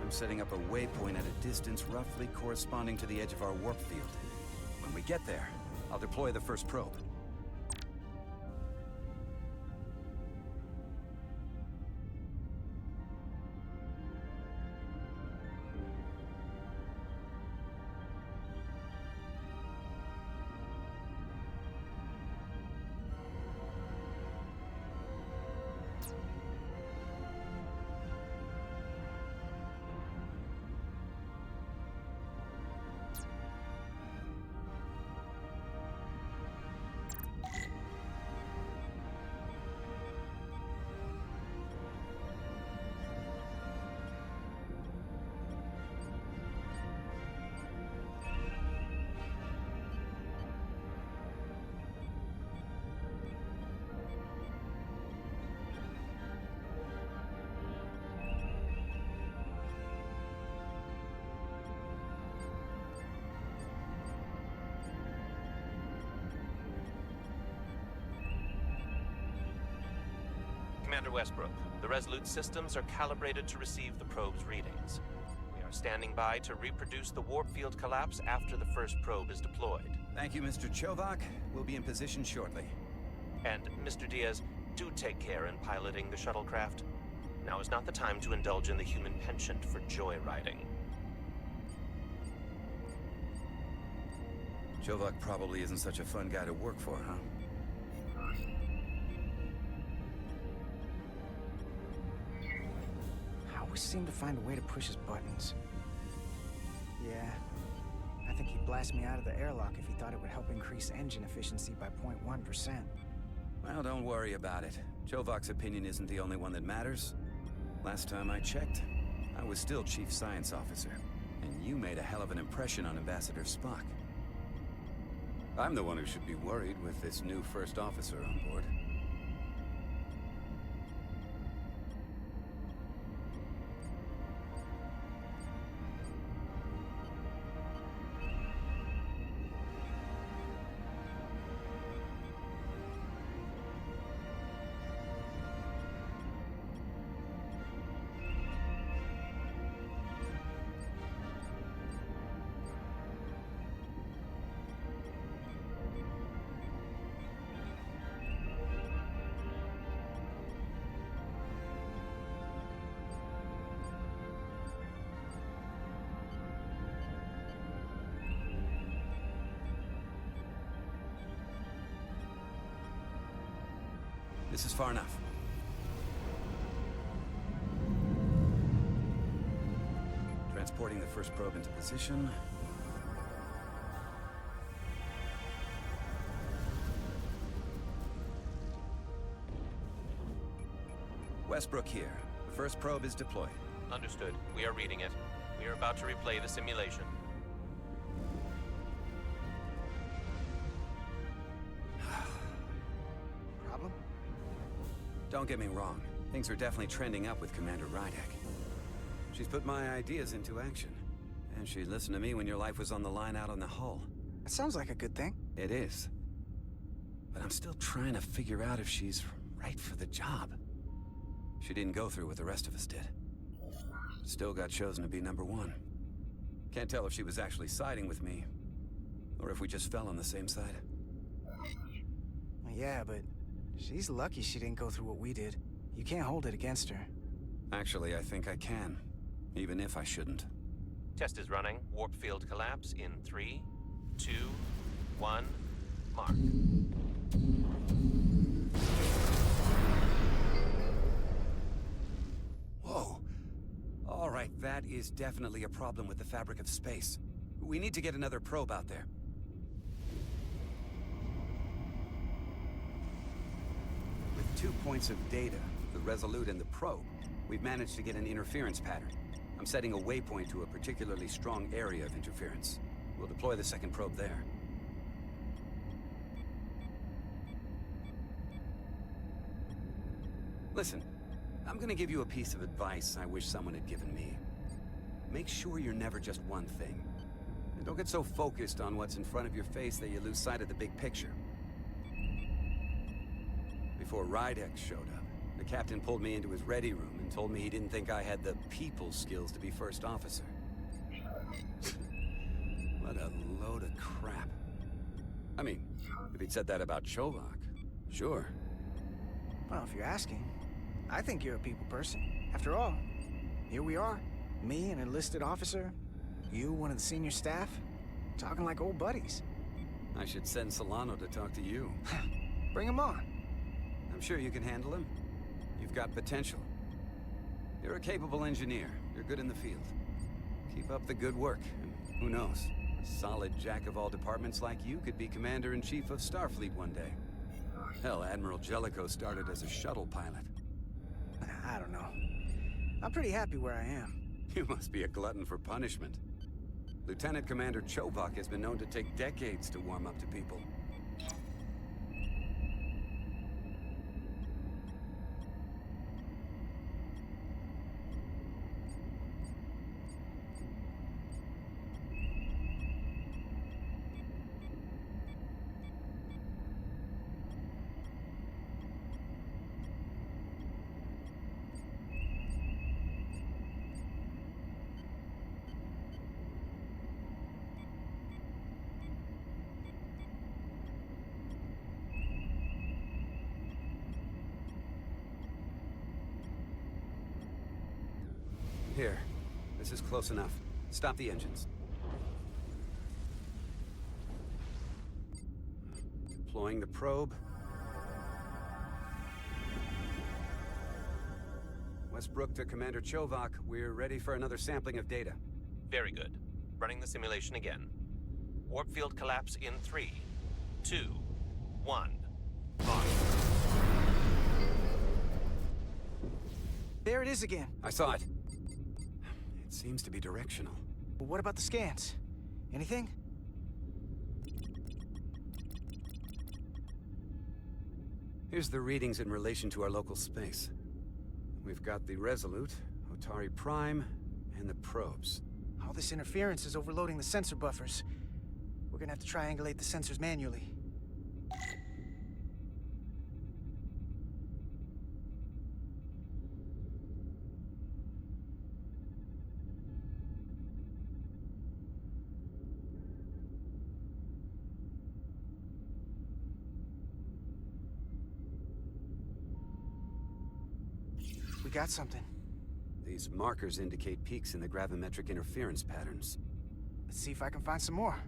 I'm setting up a waypoint at a distance roughly corresponding to the edge of our warp field. When we get there, I'll deploy the first probe. Commander Westbrook, the Resolute systems are calibrated to receive the probe's readings. We are standing by to reproduce the warp field collapse after the first probe is deployed. Thank you, Mr. Chovak. We'll be in position shortly. And, Mr. Diaz, do take care in piloting the shuttlecraft. Now is not the time to indulge in the human penchant for joyriding. Chovak probably isn't such a fun guy to work for, huh? Always seemed to find a way to push his buttons. Yeah, I think he'd blast me out of the airlock if he thought it would help increase engine efficiency by 0.1%. Well, don't worry about it. Chovak's opinion isn't the only one that matters. Last time I checked, I was still Chief Science Officer, and you made a hell of an impression on Ambassador Spock. I'm the one who should be worried with this new first officer on board. This is far enough. Transporting the first probe into position. Westbrook here. The first probe is deployed. Understood. We are reading it. We are about to replay the simulation. Problem? Don't get me wrong. Things are definitely trending up with Commander Rydek. She's put my ideas into action. And she listened to me when your life was on the line out on the hull. That sounds like a good thing. It is. But I'm still trying to figure out if she's right for the job. She didn't go through what the rest of us did. Still got chosen to be #1. Can't tell if she was actually siding with me, or if we just fell on the same side. Yeah, but she's lucky she didn't go through what we did. You can't hold it against her. Actually, I think I can, even if I shouldn't. Test is running. Warp field collapse in 3, 2, 1, mark. Whoa. All right, that is definitely a problem with the fabric of space. We need to get another probe out there. With 2 points of data, the Resolute and the probe, we've managed to get an interference pattern. I'm setting a waypoint to a particularly strong area of interference. We'll deploy the second probe there. Listen, I'm gonna give you a piece of advice I wish someone had given me. Make sure you're never just one thing. And don't get so focused on what's in front of your face that you lose sight of the big picture. Before Rydek showed up, the captain pulled me into his ready room and and told me he didn't think I had the people skills to be first officer. What a load of crap. I mean, if he'd said that about Chovak, sure. Well, if you're asking, I think you're a people person. After all, here we are. Me, an enlisted officer. You, one of the senior staff. Talking like old buddies. I should send Solano to talk to you. Bring him on. I'm sure you can handle him. You've got potential. You're a capable engineer. You're good in the field. Keep up the good work, and who knows? A solid jack of all departments like you could be Commander-in-Chief of Starfleet one day. Hell, Admiral Jellicoe started as a shuttle pilot. I don't know. I'm pretty happy where I am. You must be a glutton for punishment. Lieutenant Commander Chovak has been known to take decades to warm up to people. Here. This is close enough. Stop the engines. Deploying the probe. Westbrook to Commander Chovak. We're ready for another sampling of data. Very good. Running the simulation again. Warp field collapse in 3, 2, 1. On. There it is again. I saw it. It seems to be directional. But what about the scans? Anything? Here's the readings in relation to our local space. We've got the Resolute, Otari Prime, and the probes. All this interference is overloading the sensor buffers. We're gonna have to triangulate the sensors manually. We got something. These markers indicate peaks in the gravimetric interference patterns. Let's see if I can find some more.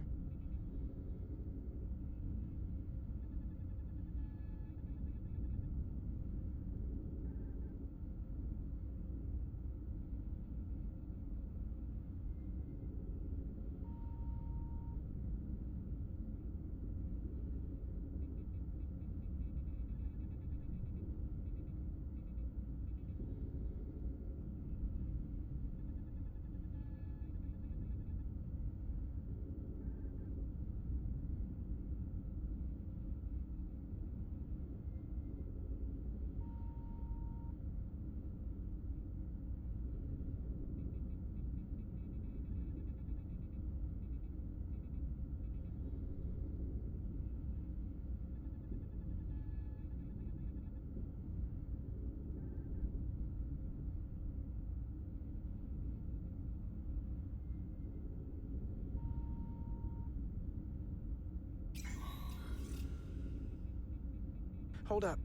Hold up.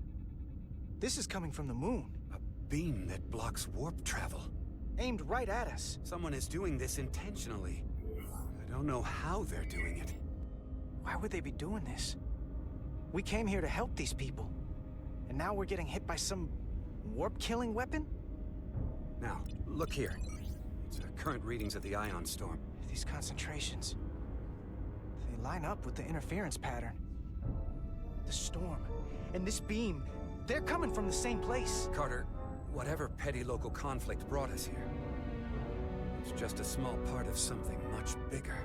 This is coming from the moon. A beam that blocks warp travel. Aimed right at us. Someone is doing this intentionally. I don't know how they're doing it. Why would they be doing this? We came here to help these people. And now we're getting hit by some warp-killing weapon? Now, look here. It's current readings of the ion storm. These concentrations. They line up with the interference pattern. The storm. And this beam. They're coming from the same place. Carter, whatever petty local conflict brought us here, it's just a small part of something much bigger.